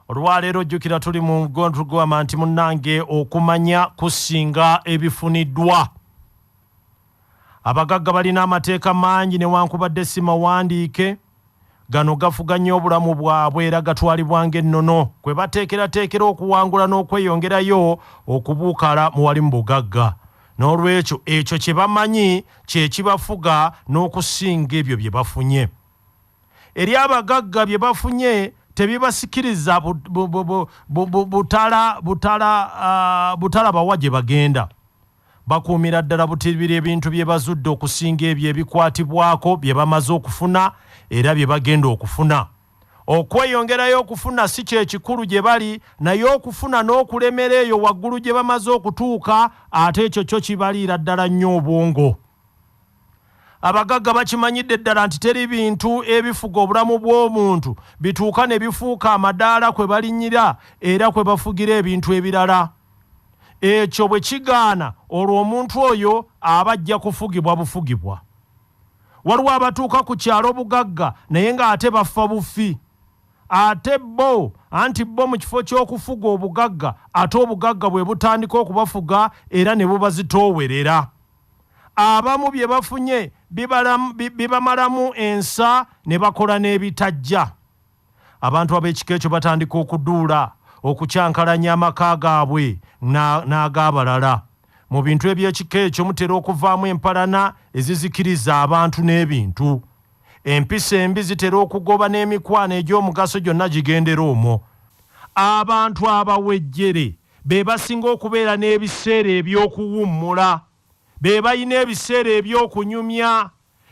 olwaleero jjukira tuli mu mugondu gwa nti munnange okumanya kusinga ebifuniddwa. Abagagga balina amateeka mangi newankubadde si mawandiike, gano gafuga nnyo obulamu bwabwe era gatwalibwa ng'ennono kwe bateekerateekera okuwangula n'okweyongerayo okubuukala mu wali mu bugagga. N'olwekyo ekyo kye bamanyi kye kibafuga n'okusinga ebyo bye bafunye. Eri abagagga bye bafunye tebibasikiriza butala bawa gye bagenda. Bakuumira ddala butibira ebintu bye bazudde okusinga ebyo ebikwatibwako bye bamaze okufuna era bye bagenda okufuna. Okweyongerayo okufuna si kye kikulu gye bali, naye okufuna n'okulemera eyo waggulu gye bamaze okutuuka ate ekyo kyo kibaliira ddala nnyo obwongo. Abagagga bakimanyidde ddala nti teri bintu ebifuga obulamu bw'omuntu bituuka ne bifuuka amadaala kwe balinnyira era kwe bafugira ebintu ebirala. Ekyo bwe kigaana olwo omuntu oyo aba ajja kufugibwa bufugibwa. Waliwo abatuuka ku kyalo bugagga naye ng'ate bafa bufi. Ate bo anti bo mu kifo ky'okufuga obugagga ate obugagga bwe butandika okubafuga era ne bubazitoowerera. Abamu bye bafunye bibamalamu ensa ne bakola n'ebitajja. Abantu ab'ekika ekyo batandika okuduula, okukyankalanya amaka gaabwe n'ag'abalala. Mu bintu eby'ekika ekyo mutera okuvaamu empalana ezizikiriza abantu n'ebintu. Empisa embi zitera okugoba n'emikwano egy'omugaso gyonna gigendera omwo. Abantu abawejjere be basinga okubeera n'ebiseera eby'okuwummula, be balina ebiseera eby'okunyumya,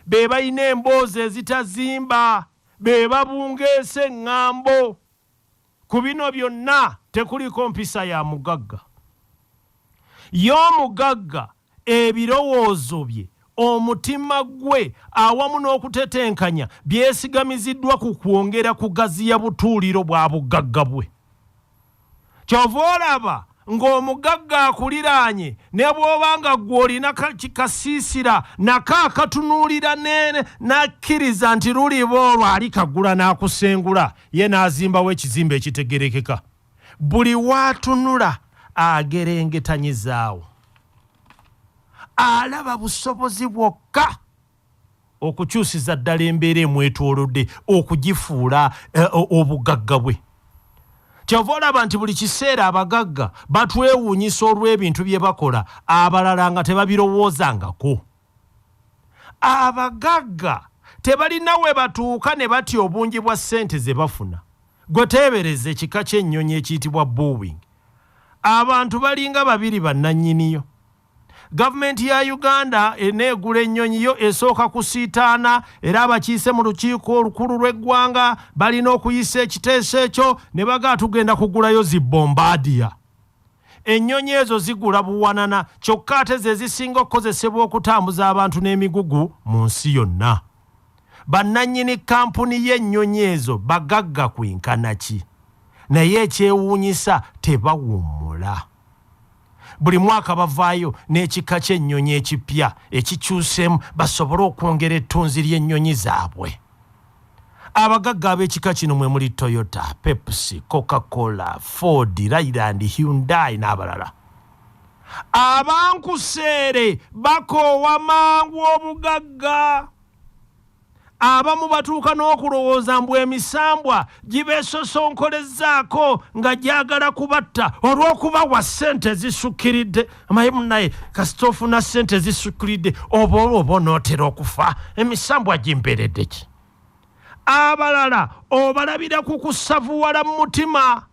be balina emboozi ezitazimba, be babungeesa eŋŋambo. Ku bino byonna tekuliko mpisa ya mugagga. Y'omugagga ebirowoozo bye, omutima gwe awamu n'okutetenkanya byesigamiziddwa ku kwongera kugaziya butuuliro bwa bugagga bwe. Kyova olaba ng'omugagga akuliraanye ne bw'oba nga ggwe olina kasiisira nako akatunuulira n'akkiriza nti luliba olwo ali kagula n'akusengula, ye n'azimbawo ekizimbe ekitegerekeka. Buli waatunula agerengetanyizaawo. Alaba busobozi bwokka okukyusiza ddala embeera emwetoolodde okugifuula obugagga bwe. Kyova olaba nti buli kiseera abagagga batwewuunyisa olw'ebintu bye bakola, abalala nga tebabirowoozangako. Abagagga tebalina we batuuka ne batya obungi bwa ssente ze bafuna. Gwe teebereza ekika ky'ennyonyi ekiyitibwa Boeing. Abantu balinga babiri bannannyiniyo. Gavumenti ya Uganda eneegula ennyonyi yo esooka kusiitaana era abakiise mu lukiiko olukulu lw'eggwanga balina okuyisa ekiteeso ekyo ne bagaa tugenda kugulayo zi Bombardier. Ennyonyi ezo zigula buwanana kyokka ate ze zisinga okukozesebwa okutambuza abantu n'emigugu mu nsi yonna. Bannannyini kampuni y'ennyonyi ezo bagagga kwenkana ki? Naye ekyewuunyisa tebawummula. Buli mwaka bavaayo n'ekika ky'ennyonyi ekipya ekikyuseemu basobole okwongera ettunzi ly'ennyonyi zaabwe. Abagagga ab'ekika kino mwe muli Toyota, Pepsi, Coca-Cola, Ford, Leyland, Hyundai n'abalala. Abankuseere bakoowa mangu obugagga. Abamu batuuka n'okulowooza mbu emisambwa gibeesosonkolezaako nga gyagala kubatta olw'okubawa ssente zisukkiridde. Amaye munnaye kasita ofuna ssente zisukkiridde oba olwoba onootera okufa, emisambwa gimperedde ki? Abalala obalabira ku kusavuwala mu mutima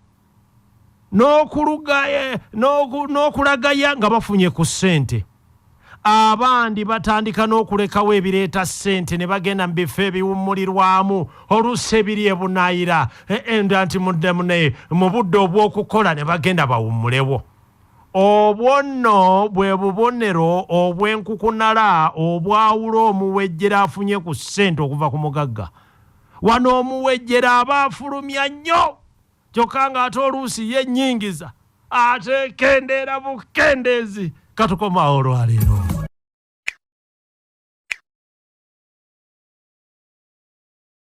n'okulagaya nga bafunye ku ssente. Abandi batandika n'okulekawo ebireeta ssente ne bagenda mu bifo ebiwummulirwamu oluusi ebiri ebunaayira nti muddemune mu budde obw'okukola ne bagenda bawummulewo. Obwo nno bwe bubonero obw'enkukunala obwawula omuwejjera afunye ku ssente okuva ku mugagga. Wano omuwejjera aba afulumya nnyo kyokka ng'ate oluusi yennyingiza ate kendeera bukendeezi. Katukomawo olwaleero.